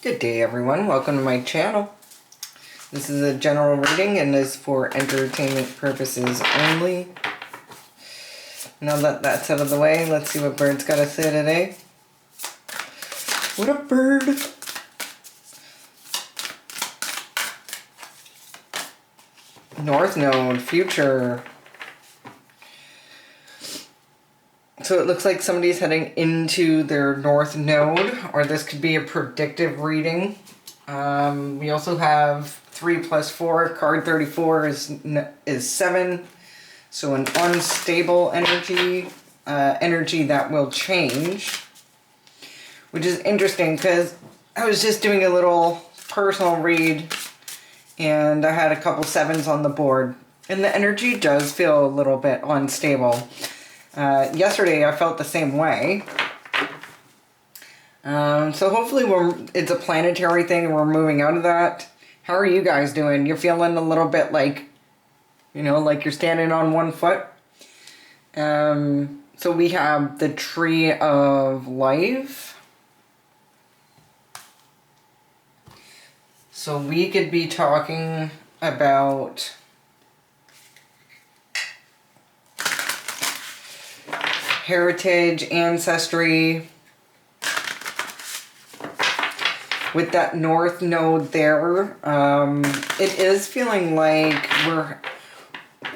Good day everyone, welcome to my channel. This is a general reading and is for entertainment purposes only. Now that that's out of the way, let's see what bird's got to say today. What a bird! North Node, future. So it looks like somebody's heading into their North Node, or this could be a predictive reading. We also have 3 plus 4. Card 34 is 7. So an unstable energy, energy that will change. Which is interesting because I was just doing a little personal read and I had a couple 7s on the board. And the energy does feel a little bit unstable. Yesterday I felt the same way. So hopefully it's a planetary thing and we're moving out of that. How are you guys doing? You're feeling a little bit like, like you're standing on one foot. So we have the Tree of Life. So we could be talking about heritage, ancestry. With that North Node there, it is feeling like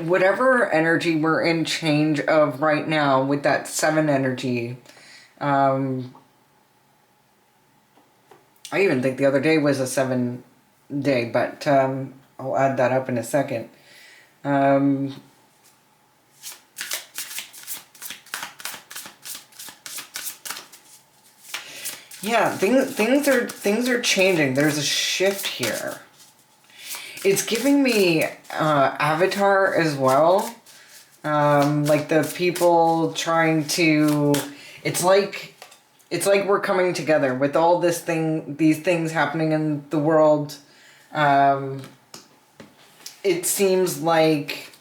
whatever energy we're in change of right now with that 7 energy. I even think the other day was a 7 day, but I'll add that up in a second. Yeah, things are changing. There's a shift here. It's giving me Avatar as well. Like the people trying to. It's like we're coming together with all these things happening in the world. It seems like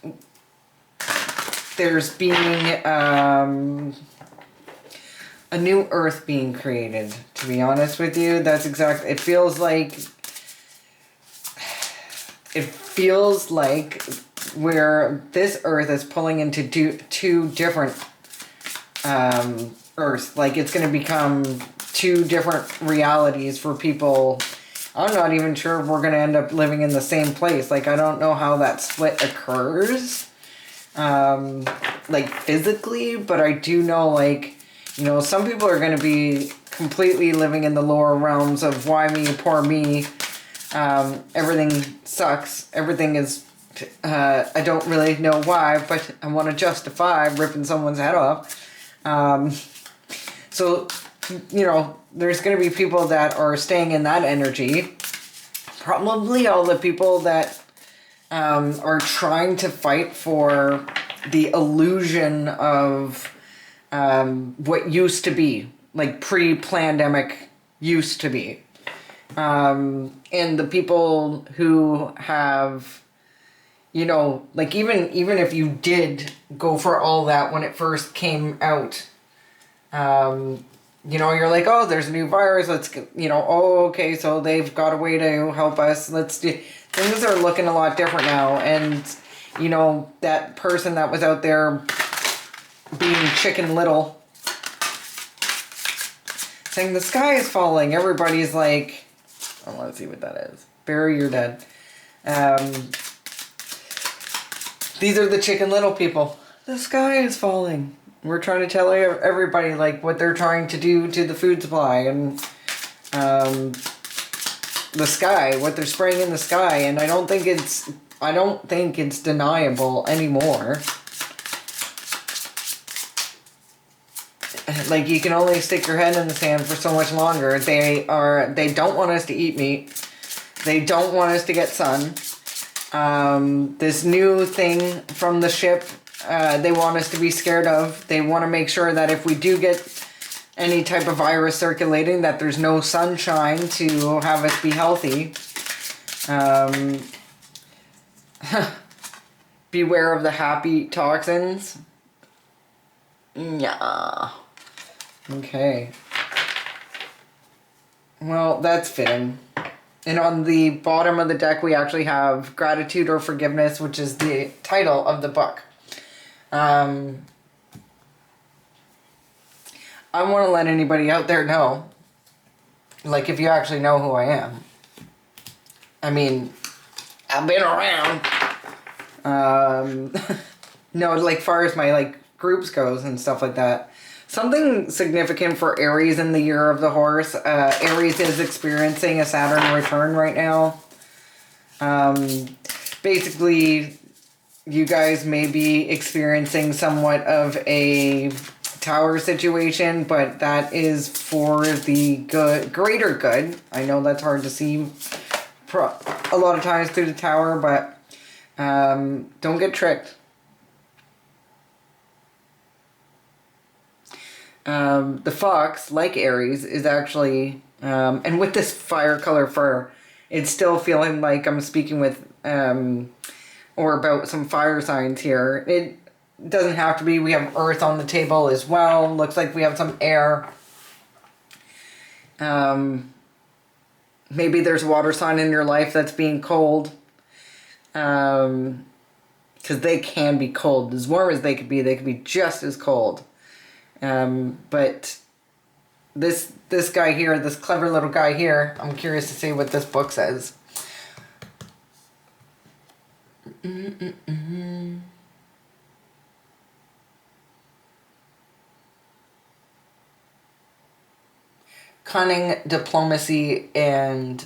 there's being a new Earth being created, to be honest with you. That's exactly, it feels like where this Earth is pulling into two different Earths. Like it's going to become 2 different realities for people. I'm not even sure if we're going to end up living in the same place. Like I don't know how that split occurs, like physically, but I do know like, some people are going to be completely living in the lower realms of why me, poor me. Everything sucks. Everything is, I don't really know why, but I want to justify ripping someone's head off. So, there's going to be people that are staying in that energy. Probably all the people that are trying to fight for the illusion of what used to be, like pre-pandemic used to be. And the people who have, like even if you did go for all that when it first came out, you're like, oh, there's a new virus, let's get, oh, okay, so they've got a way to help us, let's do, things are looking a lot different now, and, that person that was out there being Chicken Little, saying the sky is falling, everybody's like, oh, let's see what that is. Bury your dead. These are the Chicken Little people. The sky is falling. We're trying to tell everybody like what they're trying to do to the food supply and the sky, what they're spraying in the sky, and I don't think it's deniable anymore. Like, you can only stick your head in the sand for so much longer. They don't want us to eat meat. They don't want us to get sun. This new thing from the ship, they want us to be scared of. They want to make sure that if we do get any type of virus circulating, that there's no sunshine to have us be healthy. Beware of the happy toxins. Yeah. Okay. Well, that's fitting. And on the bottom of the deck, we actually have Gratitude or Forgiveness, which is the title of the book. I want to let anybody out there know, like, if you actually know who I am. I mean, I've been around. No, like, far as my, like, groups goes and stuff like that. Something significant for Aries in the year of the horse. Aries is experiencing a Saturn return right now. Basically, you guys may be experiencing somewhat of a tower situation, but that is for the good, greater good. I know that's hard to see a lot of times through the tower, but don't get tricked. The fox, like Aries, is actually, and with this fire color fur, it's still feeling like I'm speaking with, or about some fire signs here. It doesn't have to be. We have earth on the table as well. Looks like we have some air. Maybe there's a water sign in your life that's being cold. Because they can be cold. As warm as they could be just as cold. But this guy here, this clever little guy here, I'm curious to see what this book says. Cunning, diplomacy, and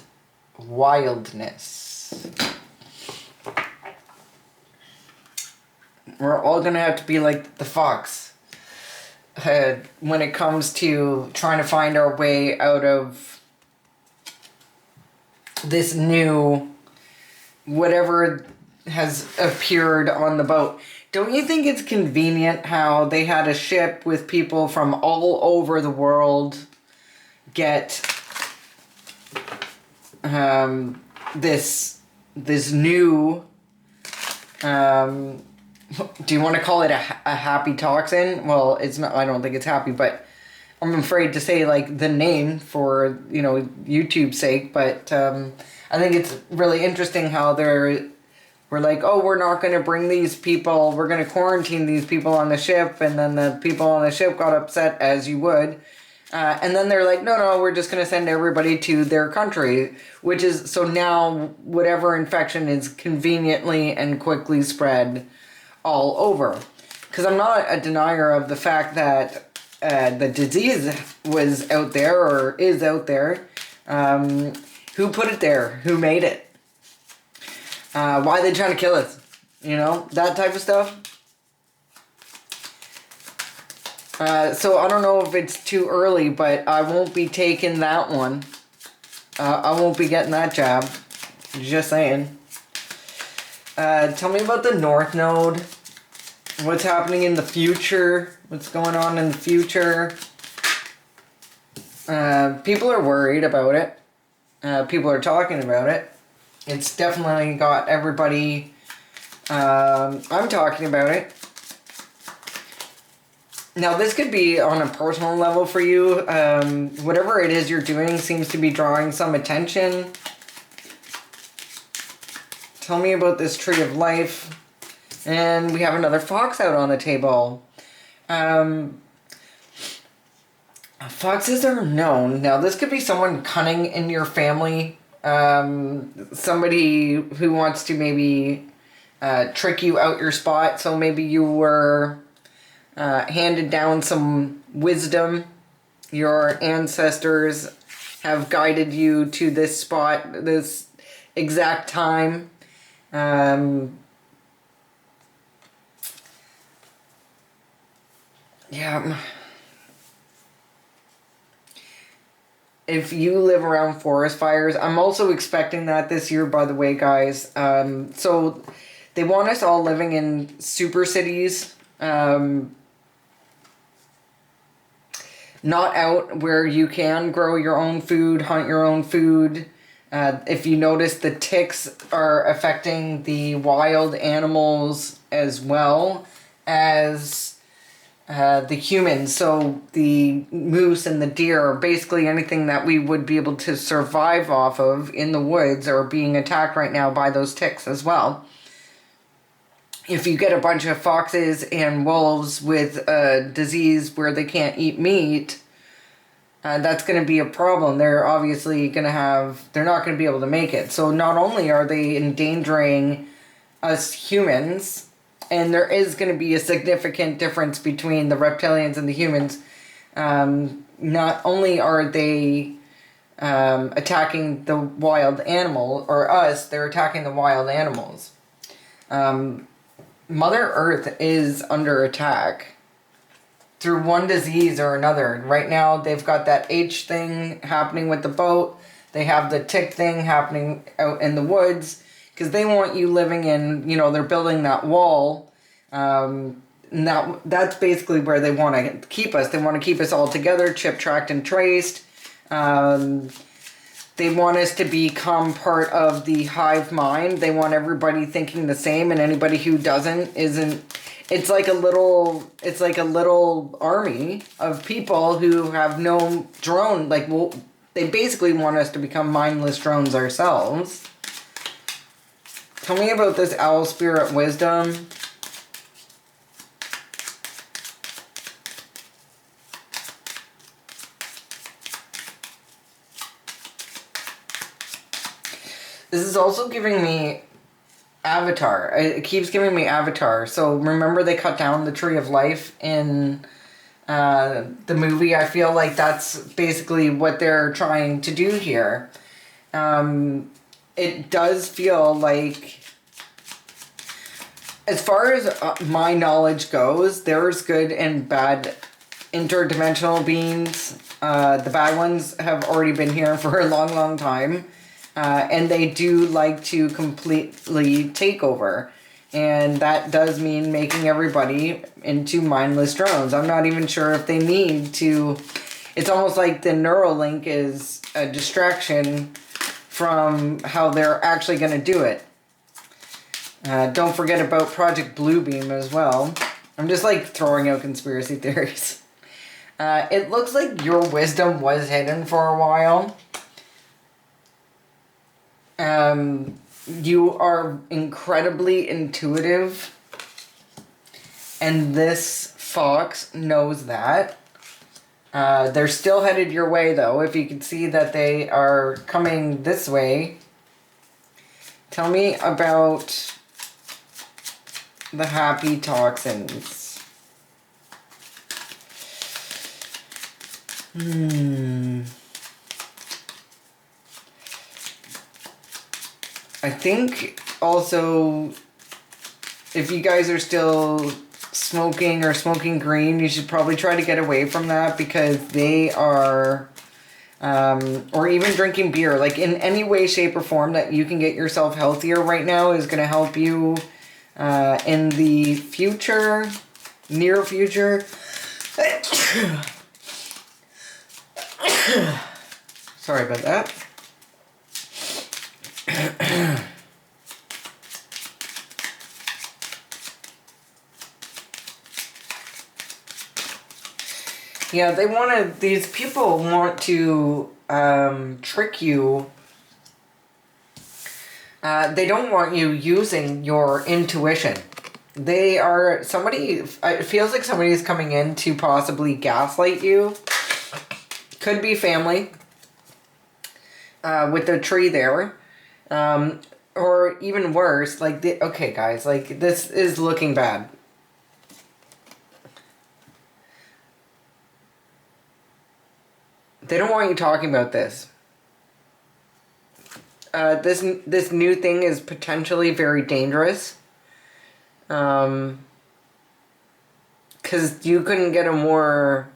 wildness. We're all gonna have to be like the fox. When it comes to trying to find our way out of this new whatever has appeared on the boat. Don't you think it's convenient how they had a ship with people from all over the world get this new do you want to call it a happy toxin? Well, it's not. I don't think it's happy, but I'm afraid to say like the name for, you know, YouTube's sake. But I think it's really interesting how we're like, oh, we're not going to bring these people. We're going to quarantine these people on the ship, and then the people on the ship got upset, as you would. And then they're like, no, we're just going to send everybody to their country, which is, so now whatever infection is conveniently and quickly spread all over. Because I'm not a denier of the fact that the disease was out there, or is out there. Who put it there? Who made it? Why are they trying to kill us? You know, that type of stuff. So I don't know if it's too early, but I won't be taking that one. I won't be getting that jab. Just saying. Tell me about the North Node. What's happening in the future? What's going on in the future? People are worried about it. People are talking about it. It's definitely got everybody... I'm talking about it. Now, this could be on a personal level for you. Whatever it is you're doing seems to be drawing some attention. Tell me about this tree of life. And we have another fox out on the table. Foxes are known. Now, this could be someone cunning in your family. Somebody who wants to maybe trick you out your spot. So maybe you were handed down some wisdom. Your ancestors have guided you to this spot, this exact time. Yeah. If you live around forest fires, I'm also expecting that this year, by the way, guys. So they want us all living in super cities. Not out where you can grow your own food, hunt your own food. If you notice, the ticks are affecting the wild animals as well as the humans, so the moose and the deer, or basically anything that we would be able to survive off of in the woods, are being attacked right now by those ticks as well. If you get a bunch of foxes and wolves with a disease where they can't eat meat, that's going to be a problem. They're obviously going to have, they're not going to be able to make it. So not only are they endangering us humans, and there is going to be a significant difference between the reptilians and the humans. Not only are they attacking the wild animal, or us, they're attacking the wild animals. Mother Earth is under attack through one disease or another. Right now, they've got that H thing happening with the boat. They have the tick thing happening out in the woods, because they want you living in, you know, they're building that wall. And that's basically where they want to keep us. They want to keep us all together, chip, tracked, and traced. They want us to become part of the hive mind. They want everybody thinking the same, and anybody who doesn't isn't. It's like a little army of people who have no drone. Like, well, they basically want us to become mindless drones ourselves. Tell me about this owl spirit wisdom. This is also giving me Avatar. It keeps giving me Avatar. So remember they cut down the Tree of Life in the movie? I feel like that's basically what they're trying to do here. It does feel like, as far as my knowledge goes, there's good and bad interdimensional beings. The bad ones have already been here for a long, long time. And they do like to completely take over. And that does mean making everybody into mindless drones. I'm not even sure if they need to. It's almost like the Neuralink is a distraction from how they're actually going to do it. Don't forget about Project Bluebeam as well. I'm just like throwing out conspiracy theories. It looks like your wisdom was hidden for a while. You are incredibly intuitive, and this fox knows that. They're still headed your way, though. If you can see that they are coming this way. Tell me about the happy toxins. I think also, if you guys are still smoking or smoking green, you should probably try to get away from that, because they are, or even drinking beer, like in any way, shape, or form that you can get yourself healthier right now is going to help you in the future, near future. Sorry about that. Yeah, these people want to trick you. They don't want you using your intuition. It feels like somebody is coming in to possibly gaslight you. Could be family. With the tree there. Or even worse, like, okay guys, like, this is looking bad. They don't want you talking about this. This new thing is potentially very dangerous. Because you couldn't get a more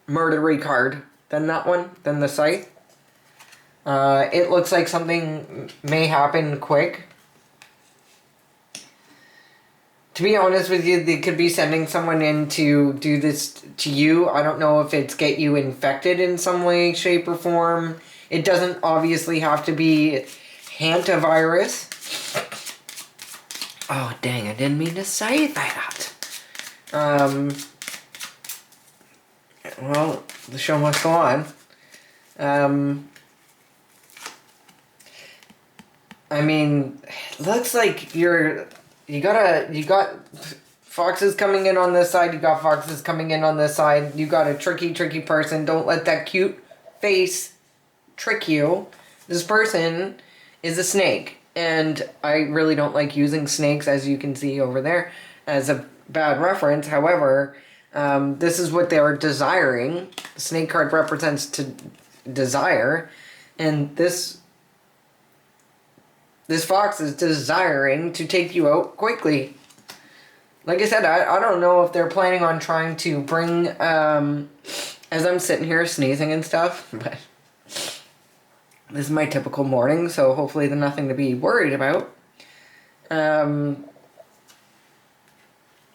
murdery card than that one, than the Scythe. It looks like something may happen quick. To be honest with you, they could be sending someone in to do this to you. I don't know if it's get you infected in some way, shape, or form. It doesn't obviously have to be hantavirus. Oh, dang, I didn't mean to say that. Well, the show must go on. I mean, looks like you got foxes coming in on this side, you got foxes coming in on this side, you got a tricky person. Don't let that cute face trick you. This person is a snake, and I really don't like using snakes, as you can see over there, as a bad reference. However, this is what they are desiring. The snake card represents to desire, and this fox is desiring to take you out quickly. Like I said, I don't know if they're planning on trying to bring, as I'm sitting here sneezing and stuff, but this is my typical morning, so hopefully there's nothing to be worried about.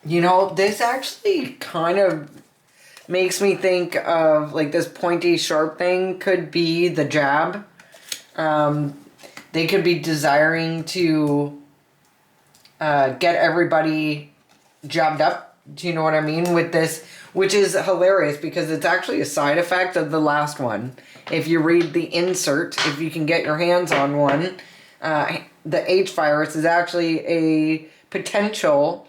You know, this actually kind of makes me think of, like, this pointy sharp thing could be the jab. They could be desiring to get everybody jabbed up. Do you know what I mean? With this, which is hilarious because it's actually a side effect of the last one. If you read the insert, if you can get your hands on one, the H virus is actually a potential,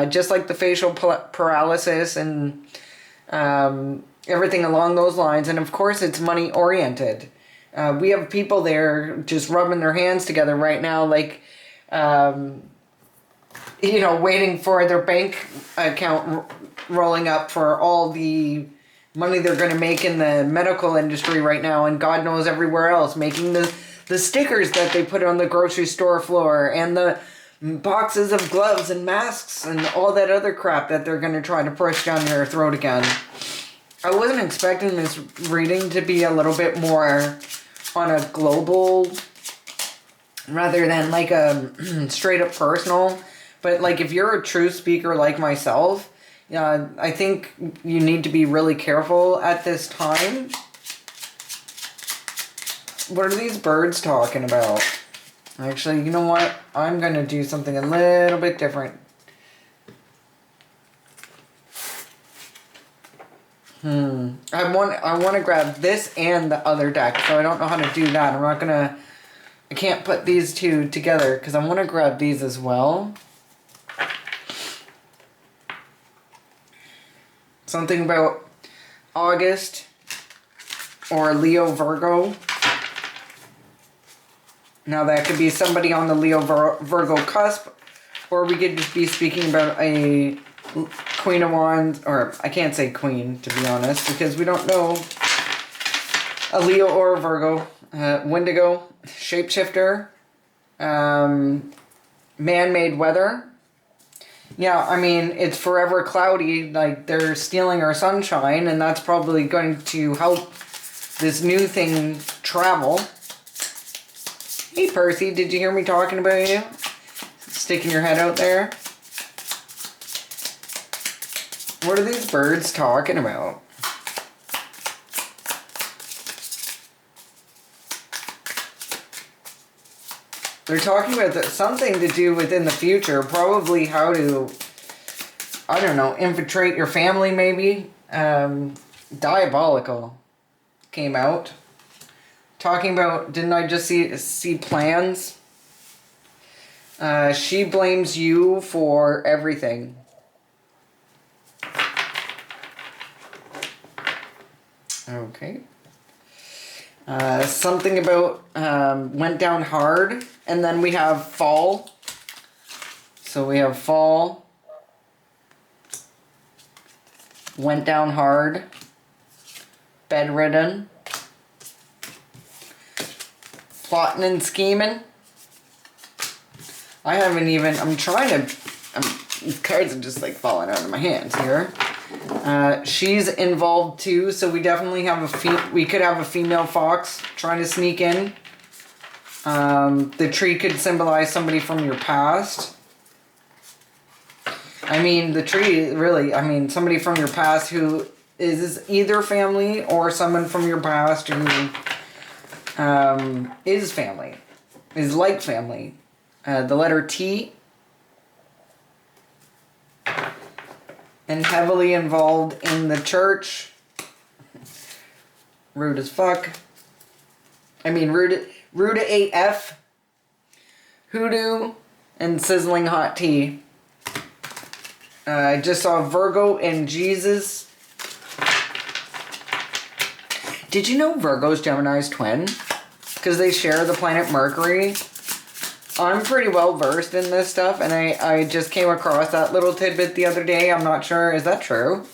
just like the facial paralysis and everything along those lines. And of course, it's money oriented. We have people there just rubbing their hands together right now, like, you know, waiting for their bank account rolling up for all the money they're going to make in the medical industry right now, and God knows everywhere else, making the stickers that they put on the grocery store floor, and the boxes of gloves and masks and all that other crap that they're going to try to push down your throat again. I wasn't expecting this reading to be a little bit more on a global rather than like a straight up personal. But like, if you're a true speaker like myself, I think you need to be really careful at this time. What are these birds talking about? Actually, you know what? I'm going to do something a little bit different. I want to grab this and the other deck, so I don't know how to do that. I can't put these two together because I want to grab these as well. Something about August or Leo Virgo. Now that could be somebody on the Leo Virgo cusp, or we could just be speaking about a Queen of Wands, or I can't say Queen to be honest, because we don't know a Leo or a Virgo. Wendigo, shapeshifter, man-made weather. Yeah, I mean, it's forever cloudy, like they're stealing our sunshine, and that's probably going to help this new thing travel. Hey Percy, did you hear me talking about you? Sticking your head out there? What are these birds talking about? They're talking about something to do within the future, probably how to, I don't know, infiltrate your family maybe. Diabolical came out. Talking about, didn't I just see plans? She blames you for everything. Okay. Something about went down hard, and then we have fall. So we have fall, went down hard, bedridden, plotting and scheming. I haven't even, these cards are just like falling out of my hands here. She's involved too, so we definitely have we could have a female fox trying to sneak in. The tree could symbolize somebody from your past. I mean, the tree really, I mean, somebody from your past who is either family or someone from your past who is family, is like family. The letter T. and heavily involved in the church. Rude as fuck. I mean, rude AF. Hoodoo and sizzling hot tea. I just saw Virgo and Jesus. Did you know Virgo's Gemini's twin? Because they share the planet Mercury. I'm pretty well versed in this stuff, and I just came across that little tidbit the other day. I'm not sure. Is that true?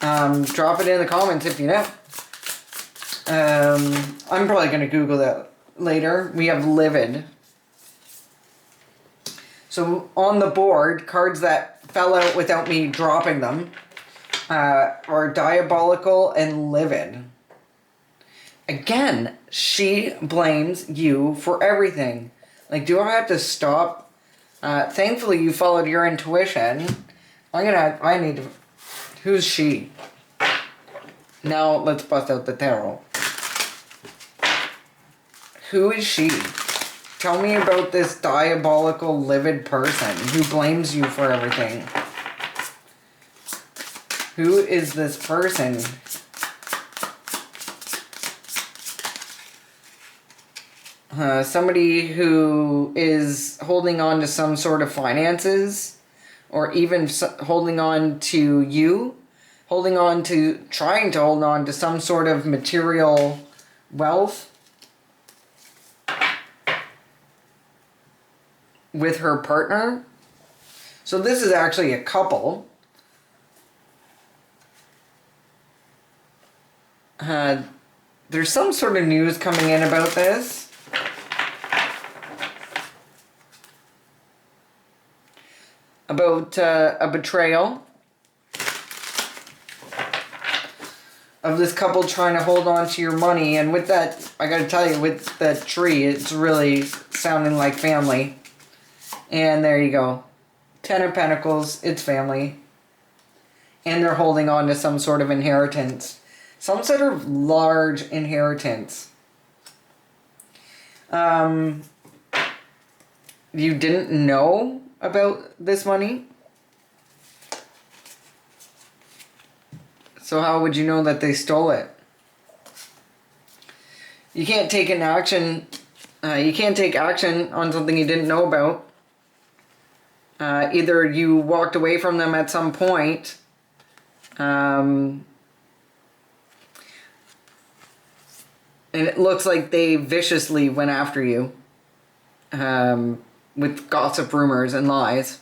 Drop it in the comments if you know. I'm probably going to Google that later. We have Livid. So on the board, cards that fell out without me dropping them are Diabolical and Livid. Again, she blames you for everything. Like, do I have to stop? Thankfully, you followed your intuition. I need to... Who's she? Now, let's bust out the tarot. Who is she? Tell me about this diabolical, livid person who blames you for everything. Who is this person? Somebody who is holding on to some sort of finances, or even holding on to you, trying to hold on to some sort of material wealth with her partner. So this is actually a couple. There's some sort of news coming in about this. About a betrayal of this couple trying to hold on to your money. And with that, I gotta tell you, with that tree, it's really sounding like family. And there you go. 10 of Pentacles, it's family. And they're holding on to some sort of inheritance. Some sort of large inheritance. You didn't know about this money? So how would you know that they stole it? You can't take an action. You can't take action on something you didn't know about. Either you walked away from them at some point. And it looks like they viciously went after you. With gossip, rumors, and lies.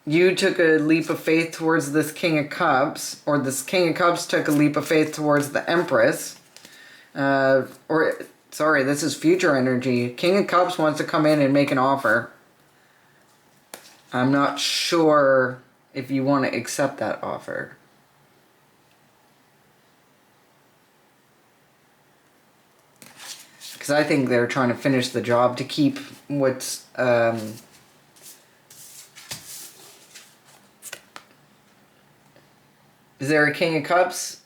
You took a leap of faith towards this King of Cups, or this King of Cups took a leap of faith towards the Empress. Sorry, this is future energy. King of Cups wants to come in and make an offer. I'm not sure if you want to accept that offer. Because I think they're trying to finish the job to keep what's... Is there a King of Cups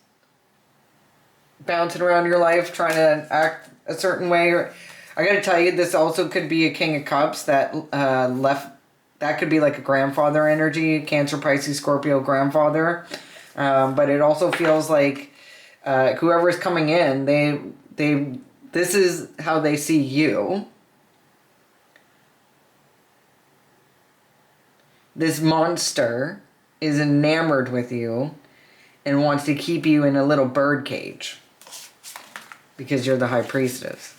bouncing around your life trying to act a certain way? Or, I gotta tell you, this also could be a King of Cups that left... That could be like a grandfather energy, Cancer, Pisces, Scorpio grandfather. But it also feels like whoever's coming in, this is how they see you. This monster is enamored with you and wants to keep you in a little bird cage because you're the High Priestess.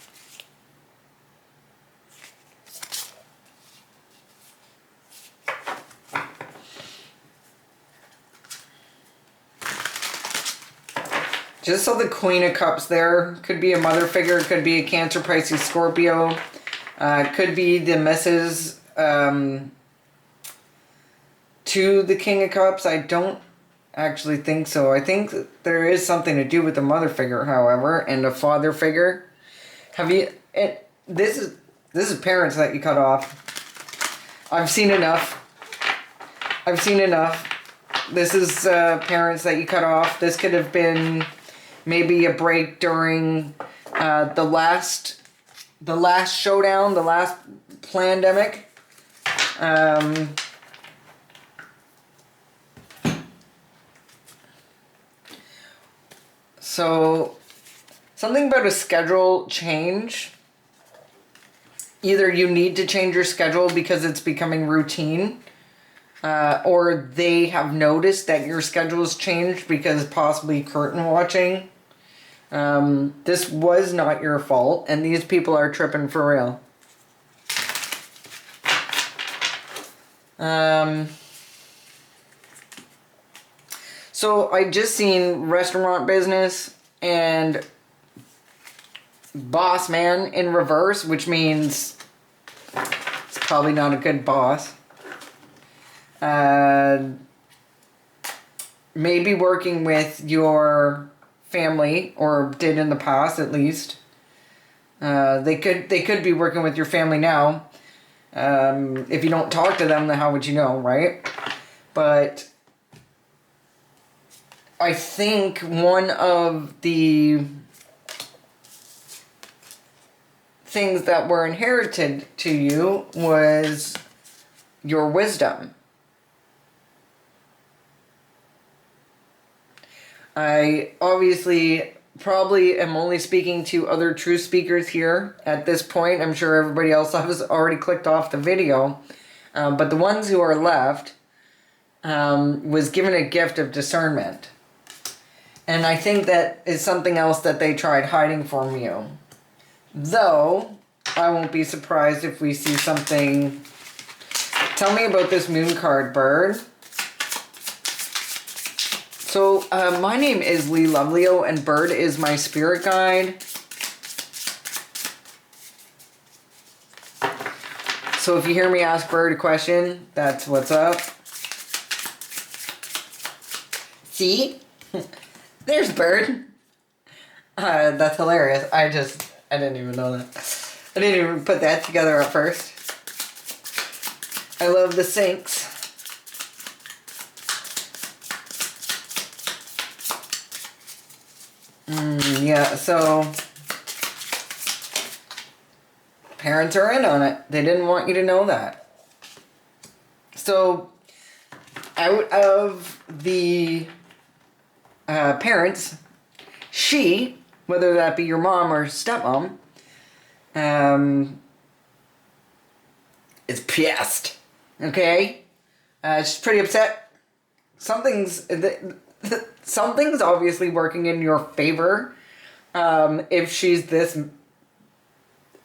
Just so the Queen of Cups there, could be a mother figure, could be a Cancer, Pisces, Scorpio, could be the Mrs. To the King of Cups. I don't actually think so. I think there is something to do with the mother figure, however, and a father figure. This is parents that you cut off. I've seen enough. This is parents that you cut off. This could have been maybe a break during the last showdown, the last pandemic. So, something about a schedule change. Either you need to change your schedule because it's becoming routine, or they have noticed that your schedule has changed because possibly curtain watching. This was not your fault, and these people are tripping for real. So I just seen restaurant business and boss man in reverse, which means it's probably not a good boss. Maybe working with your family, or did in the past at least. They could be working with your family now. If you don't talk to them, then how would you know, right? But I think one of the things that were inherited to you was your wisdom. I obviously probably am only speaking to other true speakers here at this point. I'm sure everybody else has already clicked off the video. But the ones who are left was given a gift of discernment. And I think that is something else that they tried hiding from you. Though, I won't be surprised if we see something. Tell me about this moon card, bird. So, my name is Lee Lovelio, and Bird is my spirit guide. So if you hear me ask Bird a question, that's what's up. See? There's Bird. That's hilarious. I didn't even know that. I didn't even put that together at first. I love the sinks. Yeah, so parents are in on it. They didn't want you to know that. So out of the parents, she, whether that be your mom or stepmom, is pissed. Okay? She's pretty upset. Something's obviously working in your favor if she's this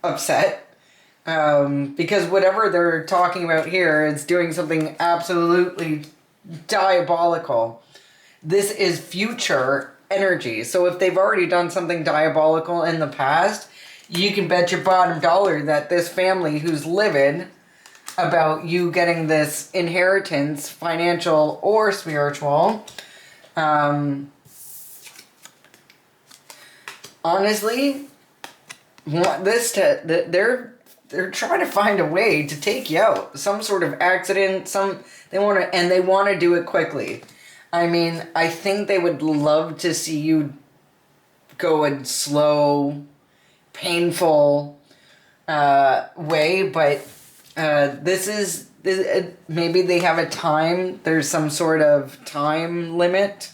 upset. Because whatever they're talking about here is doing something absolutely diabolical. This is future energy. So if they've already done something diabolical in the past, you can bet your bottom dollar that this family who's livid about you getting this inheritance, financial or spiritual, honestly, want this to, they're trying to find a way to take you out. Some sort of accident, they want to do it quickly. I mean, I think they would love to see you go a slow, painful way, but maybe they have a time. There's some sort of time limit.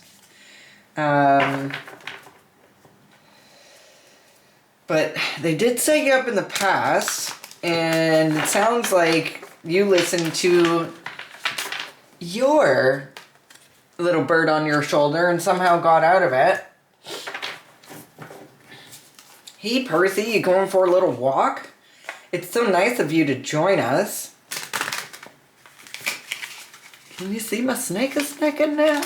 But they did set you up in the past, and it sounds like you listened to your little bird on your shoulder and somehow got out of it. Hey, Percy, you going for a little walk? It's so nice of you to join us. Can you see my snake is snacking now?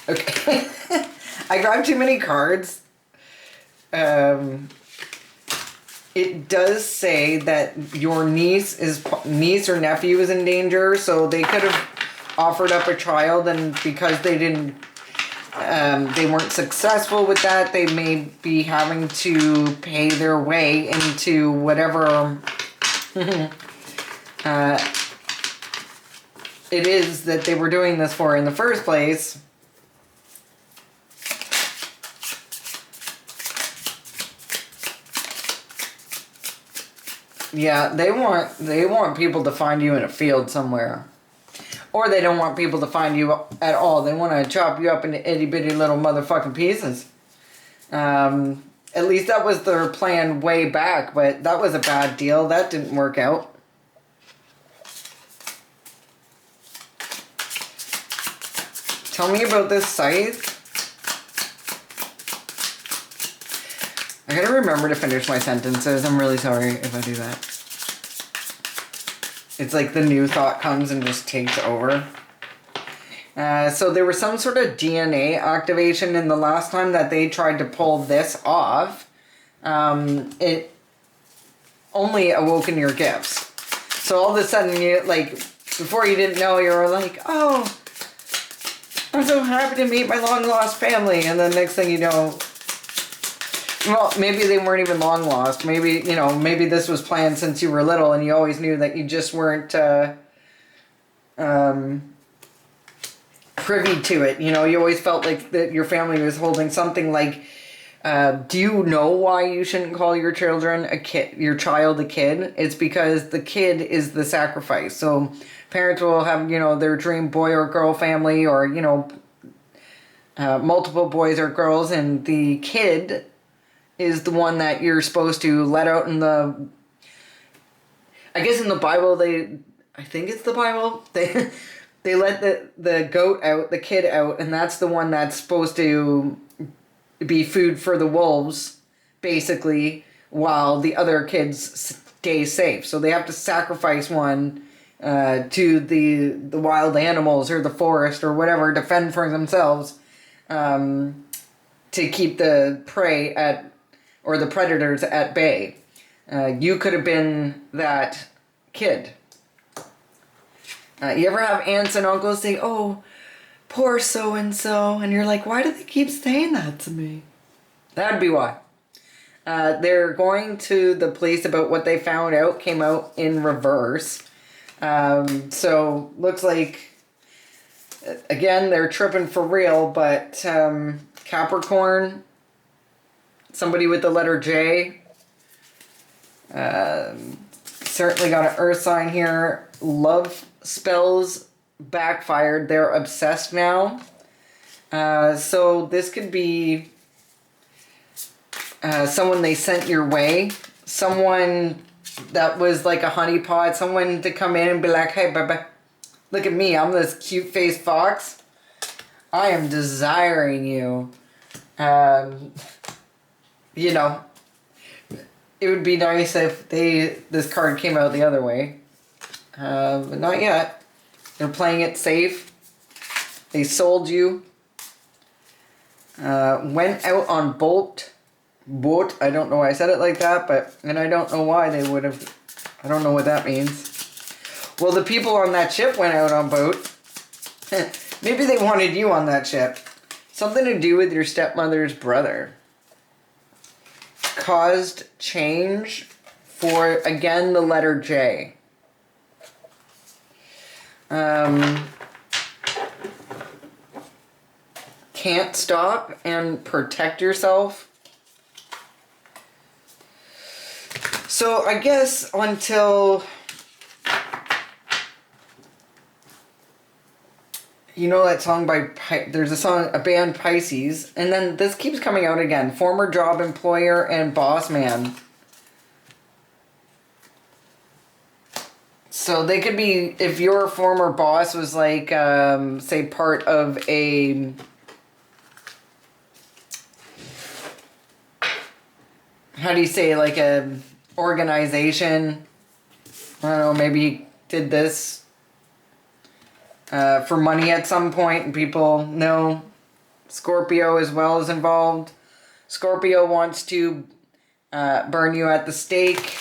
Okay. I grabbed too many cards. It does say that your niece or nephew is in danger, so they could have offered up a child, and because they weren't successful with that, they may be having to pay their way into whatever it is that they were doing this for in the first place. Yeah, they want people to find you in a field somewhere. Or they don't want people to find you at all. They want to chop you up into itty bitty little motherfucking pieces. At least that was their plan way back, but that was a bad deal. That didn't work out. Tell me about this scythe. I gotta remember to finish my sentences. I'm really sorry if I do that. It's like the new thought comes and just takes over. So there was some sort of DNA activation in the last time that they tried to pull this off. It only awoken your gifts. So all of a sudden, you like, before you didn't know, you were like, oh, I'm so happy to meet my long lost family. And then next thing you know, well, maybe they weren't even long lost. Maybe, you know, maybe this was planned since you were little and you always knew that you just weren't privy to it. You know, you always felt like that your family was holding something like, do you know why you shouldn't call your children a kid, your child a kid? It's because the kid is the sacrifice. So parents will have, you know, their dream boy or girl family, or, you know, multiple boys or girls, and the kid is the one that you're supposed to let out in the, I guess in the Bible, I think it's the Bible, they let the goat out, the kid out, and that's the one that's supposed to be food for the wolves, basically, while the other kids stay safe. So they have to sacrifice one to the wild animals or the forest or whatever, defend for themselves, to keep the prey at, or the predators at bay. You could have been that kid. You ever have aunts and uncles say, oh, poor so-and-so, and you're like, why do they keep saying that to me? That'd be why. They're going to the police about what they found out, came out in reverse. So, looks like, again, they're tripping for real, but Capricorn, somebody with the letter J, certainly got an earth sign here. Love spells backfired. They're obsessed now. So this could be someone they sent your way. Someone that was like a honeypot. Someone to come in and be like, hey, baby, look at me. I'm this cute-faced fox. I am desiring you. You know, it would be nice if this card came out the other way. But not yet. They're playing it safe. They sold you. Went out on boat. I don't know why I said it like that, and I don't know why they would have. I don't know what that means. Well, the people on that ship went out on boat. Maybe they wanted you on that ship. Something to do with your stepmother's brother. Caused change for, again, the letter J. Can't stop and protect yourself. So I guess until, you know that song by, there's a band Pisces, and then this keeps coming out again. Former job employer and boss man. So they could be, if your former boss was like, say, part of a, how do you say, like a organization. I don't know, maybe he did this for money at some point, and people know. Scorpio as well is involved. Scorpio wants to burn you at the stake.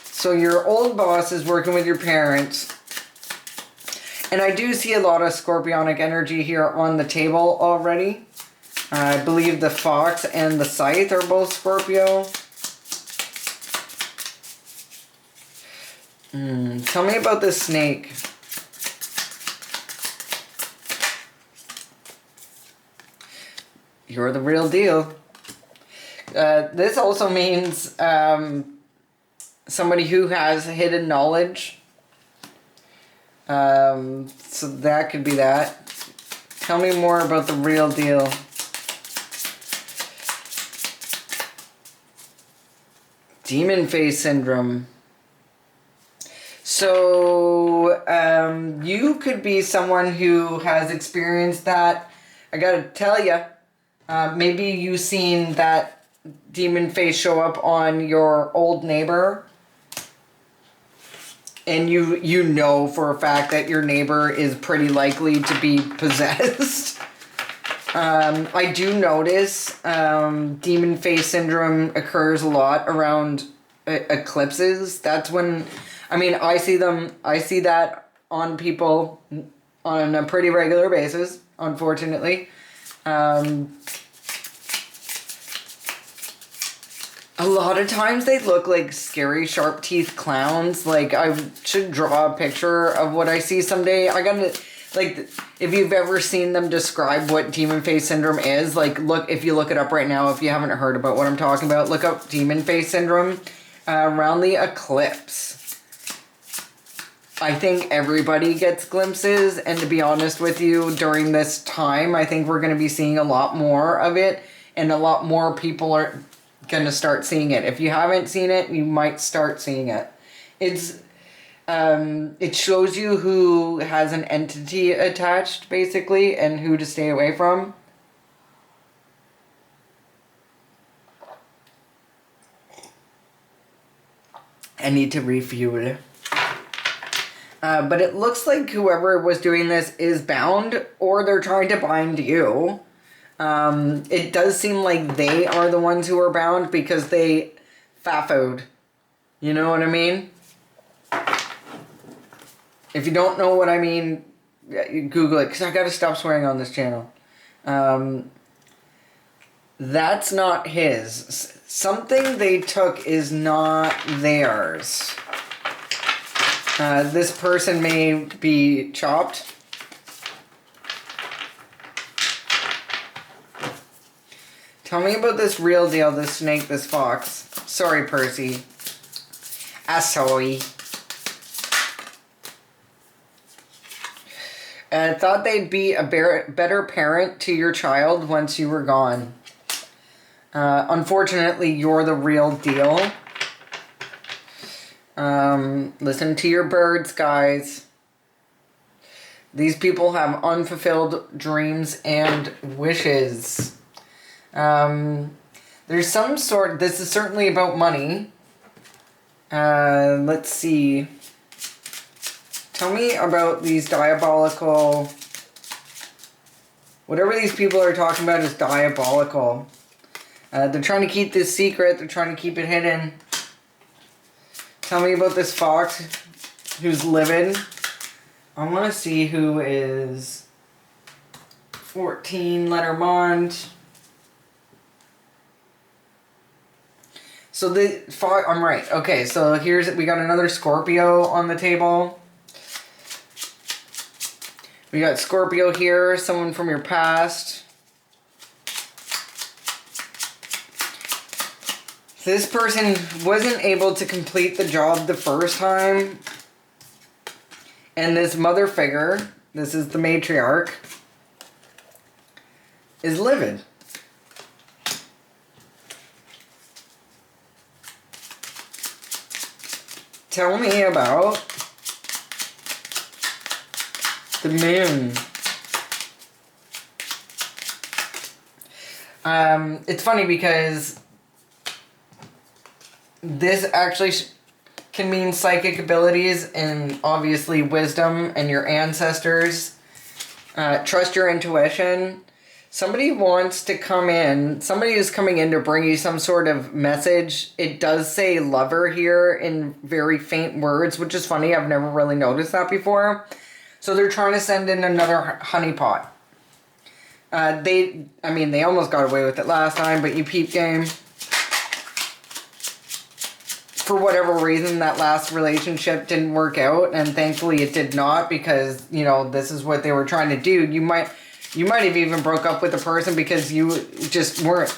So your old boss is working with your parents. And I do see a lot of scorpionic energy here on the table already. I believe the fox and the scythe are both Scorpio. Tell me about this snake. You're the real deal. This also means some somebody who has hidden knowledge. So that could be that. Tell me more about the real deal. Demon face syndrome. So, you could be someone who has experienced that. I gotta tell you, maybe you've seen that demon face show up on your old neighbor. And you know for a fact that your neighbor is pretty likely to be possessed. I do notice demon face syndrome occurs a lot around eclipses. That's when, I mean, I see that on people on a pretty regular basis, unfortunately. A lot of times they look like scary sharp teeth clowns. Like, I should draw a picture of what I see someday. I gotta, like, if you've ever seen them describe what demon face syndrome is, like, look, if you look it up right now, if you haven't heard about what I'm talking about, look up demon face syndrome around the eclipse. I think everybody gets glimpses, and to be honest with you, during this time, I think we're going to be seeing a lot more of it, and a lot more people are going to start seeing it. If you haven't seen it, you might start seeing it. It shows you who has an entity attached, basically, and who to stay away from. I need to refuel it. But it looks like whoever was doing this is bound, or they're trying to bind you. It does seem like they are the ones who are bound because they fafoed. You know what I mean? If you don't know what I mean, Google it, because I gotta stop swearing on this channel. That's not his. Something they took is not theirs. This person may be chopped. Tell me about this real deal, this snake, this fox. Sorry, Percy. Sorry. I thought they'd be a better parent to your child once you were gone. Unfortunately, you're the real deal. Listen to your birds, guys. These people have unfulfilled dreams and wishes. There's some sort, this is certainly about money. Let's see. Tell me about these diabolical, whatever these people are talking about is diabolical. They're trying to keep this secret, they're trying to keep it hidden. Tell me about this fox who's livid. I want to see who is 14 Lettermond. So the fox, I'm right. Okay, so we got another Scorpio on the table. We got Scorpio here, someone from your past. This person wasn't able to complete the job the first time. And this mother figure, this is the matriarch, is livid. Tell me about the moon. It's funny because this actually can mean psychic abilities and obviously wisdom and your ancestors. Trust your intuition. Somebody wants to come in. Somebody is coming in to bring you some sort of message. It does say lover here in very faint words, which is funny. I've never really noticed that before. So they're trying to send in another honeypot. They almost got away with it last time, but you peep game. For whatever reason, that last relationship didn't work out, and thankfully it did not, because, you know, this is what they were trying to do. You might have even broke up with the person because you just weren't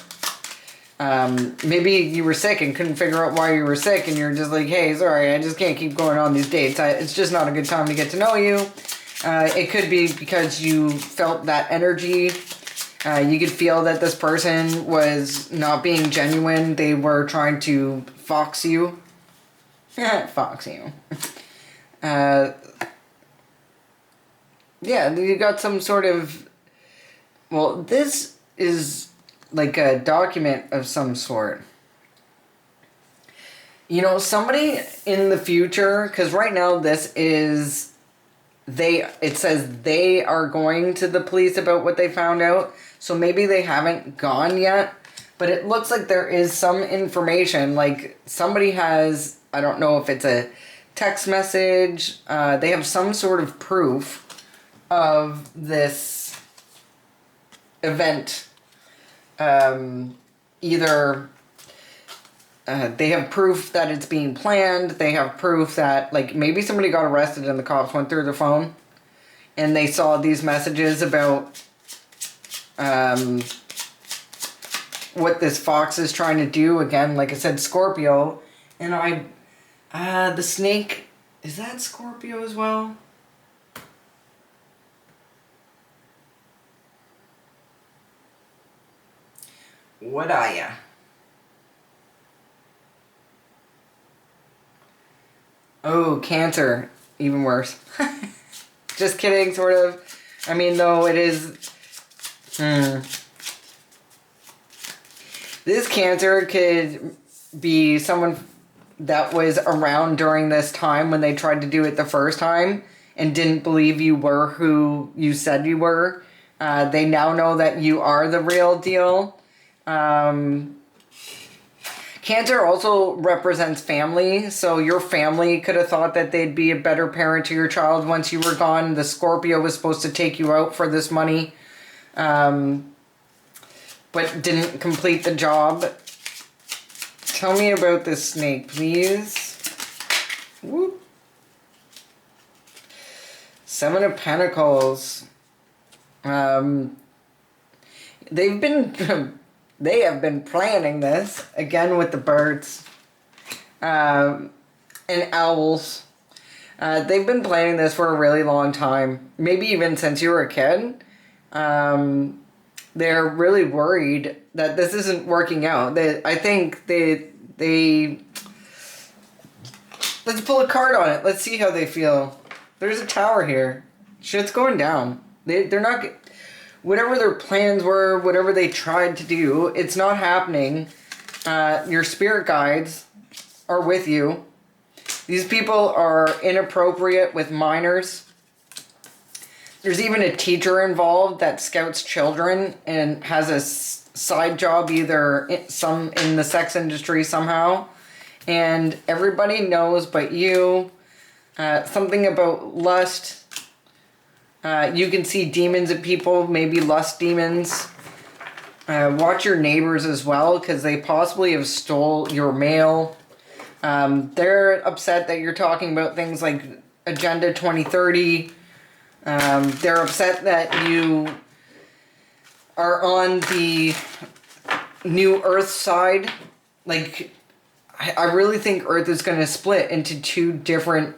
Maybe you were sick and couldn't figure out why you were sick, and you're just like, hey, sorry, I just can't keep going on these dates. It's just not a good time to get to know you. It could be because you felt that energy. You could feel that this person was not being genuine. They were trying to fox you. Fox you. Yeah, you got some sort of... Well, this is like a document of some sort. You know, somebody in the future, because right now this is... It says they are going to the police about what they found out. So maybe they haven't gone yet. But it looks like there is some information. Like somebody has... I don't know if it's a text message. They have some sort of proof of this event. Either they have proof that it's being planned. They have proof that, like, maybe somebody got arrested and the cops went through the phone and they saw these messages about what this fox is trying to do. Again, like I said, Scorpio. And the snake, is that Scorpio as well? What are ya? Oh, Cancer. Even worse. Just kidding, sort of. I mean, though, it is... This Cancer could be someone that was around during this time when they tried to do it the first time and didn't believe you were who you said you were. They now know that you are the real deal. Cancer also represents family, so your family could have thought that they'd be a better parent to your child once you were gone. The Scorpio was supposed to take you out for this money, but didn't complete the job. Tell me about this snake, please. Whoop. Seven of Pentacles. They have been planning this, again with the birds and owls. They've been planning this for a really long time, maybe even since you were a kid. They're really worried that this isn't working out. I think they... Let's pull a card on it. Let's see how they feel. There's a Tower here. Shit's going down. They're not... Whatever their plans were, whatever they tried to do, it's not happening. Your spirit guides are with you. These people are inappropriate with minors. There's even a teacher involved that scouts children and has a side job, either in the sex industry somehow. And everybody knows but you. Something about lust. You can see demons in people, maybe lust demons. Watch your neighbors as well, because they possibly have stole your mail. They're upset that you're talking about things like Agenda 2030. They're upset that you are on the new Earth side. Like, I really think Earth is going to split into two different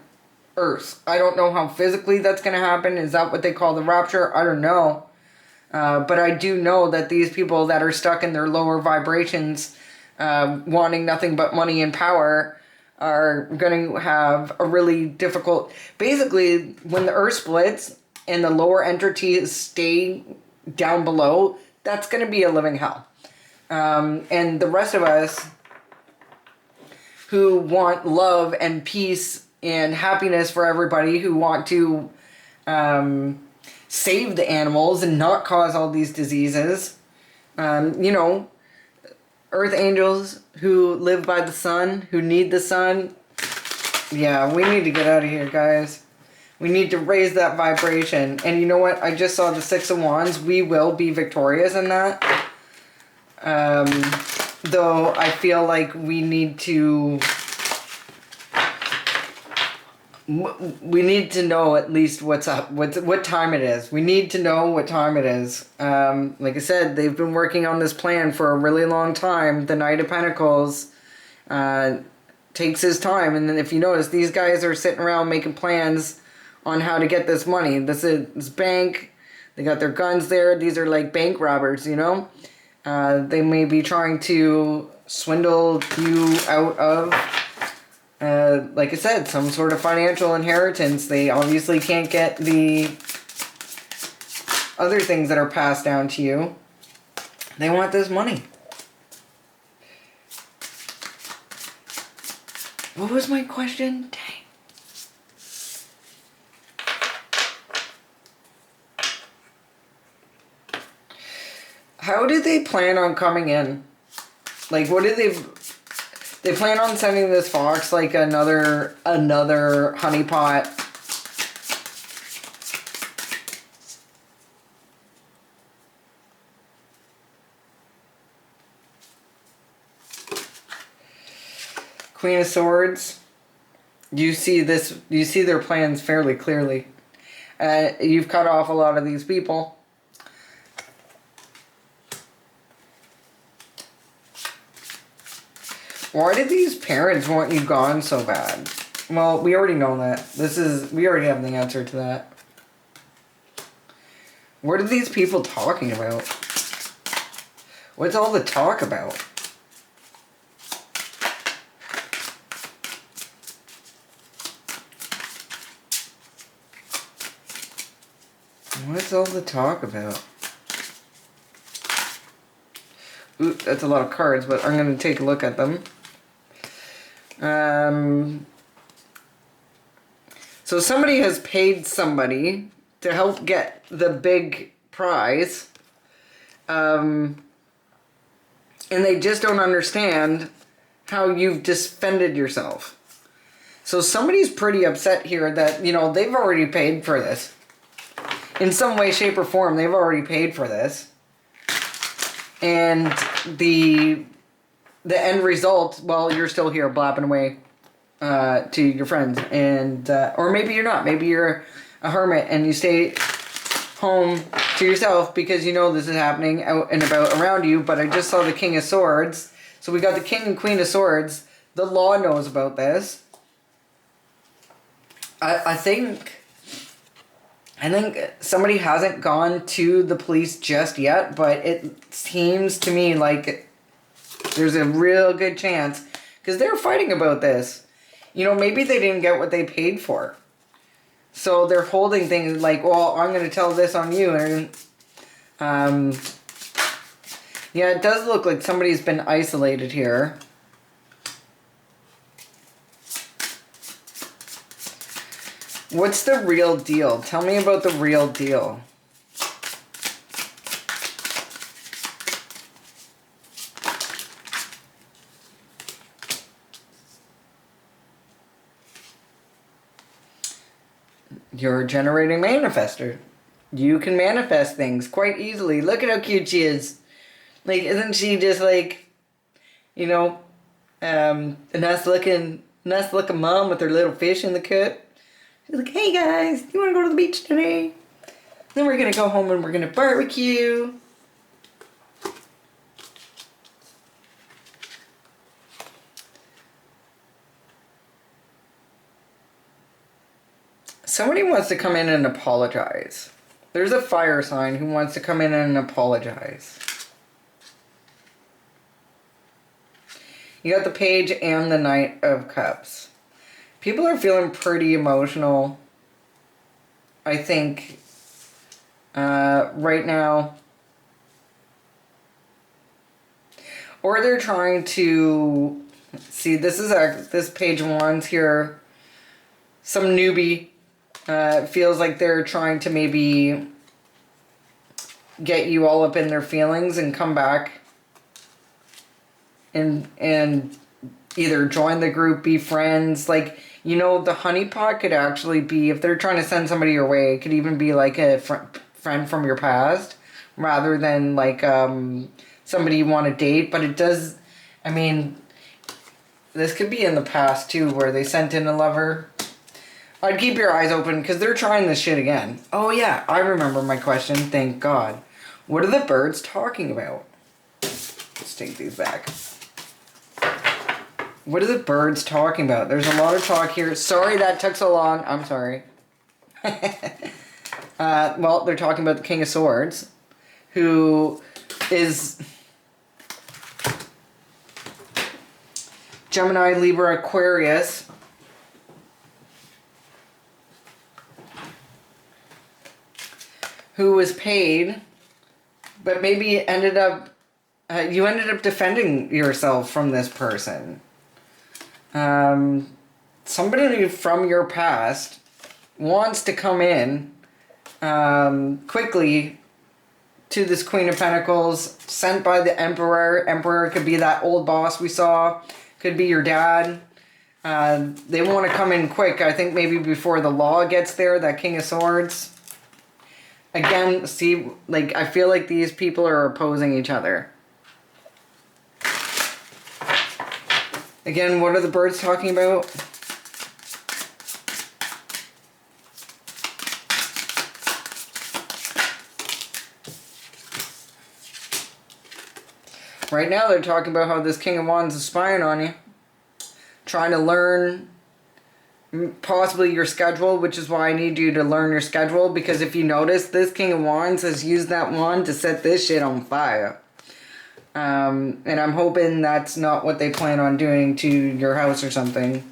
Earth. I don't know how physically that's going to happen. Is that what they call the rapture? I don't know. But I do know that these people that are stuck in their lower vibrations, wanting nothing but money and power, are going to have a really difficult... Basically, when the Earth splits and the lower entities stay down below, that's going to be a living hell. And the rest of us who want love and peace and happiness for everybody, who want to save the animals and not cause all these diseases. You know, earth angels who live by the sun, who need the sun. Yeah, we need to get out of here, guys. We need to raise that vibration. And you know what? I just saw the Six of Wands. We will be victorious in that. Though I feel like we need to... We need to know at least what's up, what time it is. We need to know what time it is. Like I said, they've been working on this plan for a really long time. The Knight of Pentacles takes his time, and then if you notice, these guys are sitting around making plans on how to get this money. This is this bank. They got their guns there. These are like bank robbers, you know? They may be trying to swindle you out of, like I said, some sort of financial inheritance. They obviously can't get the other things that are passed down to you. They want this money. What was my question? Dang. How do they plan on coming in? Like, what do they plan on sending this fox like another honeypot? Queen of Swords. You see this, you see their plans fairly clearly. You've cut off a lot of these people. Why did these parents want you gone so bad? Well, we already know that. We already have the answer to that. What are these people talking about? What's all the talk about? What's all the talk about? Ooh, that's a lot of cards, but I'm going to take a look at them. So somebody has paid somebody to help get the big prize. And they just don't understand how you've defended yourself. So somebody's pretty upset here that, you know, they've already paid for this. In some way, shape, or form, they've already paid for this. And the end result, well, you're still here blabbing away to your friends. And or maybe you're not. Maybe you're a hermit and you stay home to yourself because you know this is happening out and about around you. But I just saw the King of Swords. So we got the King and Queen of Swords. The law knows about this. I think somebody hasn't gone to the police just yet, but it seems to me like there's a real good chance, because they're fighting about this. You know, maybe they didn't get what they paid for. So they're holding things like, well, I'm going to tell this on you. And, yeah, it does look like somebody's been isolated here. What's the real deal? Tell me about the real deal. You're a generating manifester. You can manifest things quite easily. Look at how cute she is. Like, isn't she just like, you know, a nice looking mom with her little fish in the cup? She's like, hey guys, you want to go to the beach today? Then we're going to go home and we're going to barbecue. Somebody wants to come in and apologize. There's a fire sign who wants to come in and apologize. You got the Page and the Knight of Cups. People are feeling pretty emotional, I think, right now. Or they're trying to... See, this Page of Wands here. Some newbie feels like they're trying to maybe get you all up in their feelings and come back and either join the group, be friends. Like, you know, the honeypot could actually be, if they're trying to send somebody your way, it could even be like a friend from your past rather than like somebody you want to date. But it does, I mean, this could be in the past too, where they sent in a lover. I'd keep your eyes open because they're trying this shit again. Oh yeah, I remember my question, thank God. What are the birds talking about? Let's take these back. What are the birds talking about? There's a lot of talk here. Sorry that took so long. I'm sorry. Well, they're talking about the King of Swords, who is Gemini, Libra, Aquarius. Who was paid, but maybe ended up, you ended up defending yourself from this person. Somebody from your past wants to come in quickly to this Queen of Pentacles, sent by the Emperor. Emperor could be that old boss we saw, could be your dad. They want to come in quick, I think maybe before the law gets there, that King of Swords. Again, see, like, I feel like these people are opposing each other. Again, what are the birds talking about? Right now they're talking about how this King of Wands is spying on you. Trying to learn possibly your schedule, which is why I need you to learn your schedule, because if you notice, this King of Wands has used that wand to set this shit on fire. And I'm hoping that's not what they plan on doing to your house or something.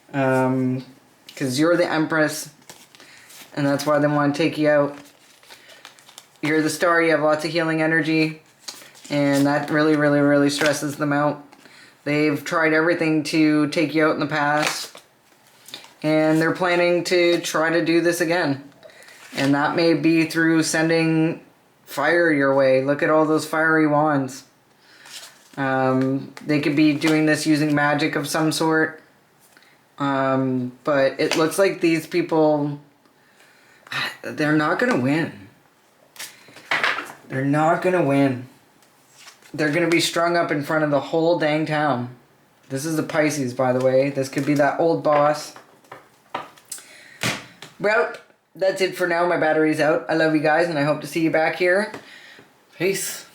Because you're the Empress, and that's why they want to take you out. You're the star, you have lots of healing energy, and that really, really, really stresses them out. They've tried everything to take you out in the past, and they're planning to try to do this again. And that may be through sending fire your way. Look at all those fiery wands. They could be doing this using magic of some sort. But it looks like these people, they're not going to win. They're not going to win. They're going to be strung up in front of the whole dang town. This is a Pisces, by the way. This could be that old boss. Well, that's it for now. My battery's out. I love you guys, and I hope to see you back here. Peace.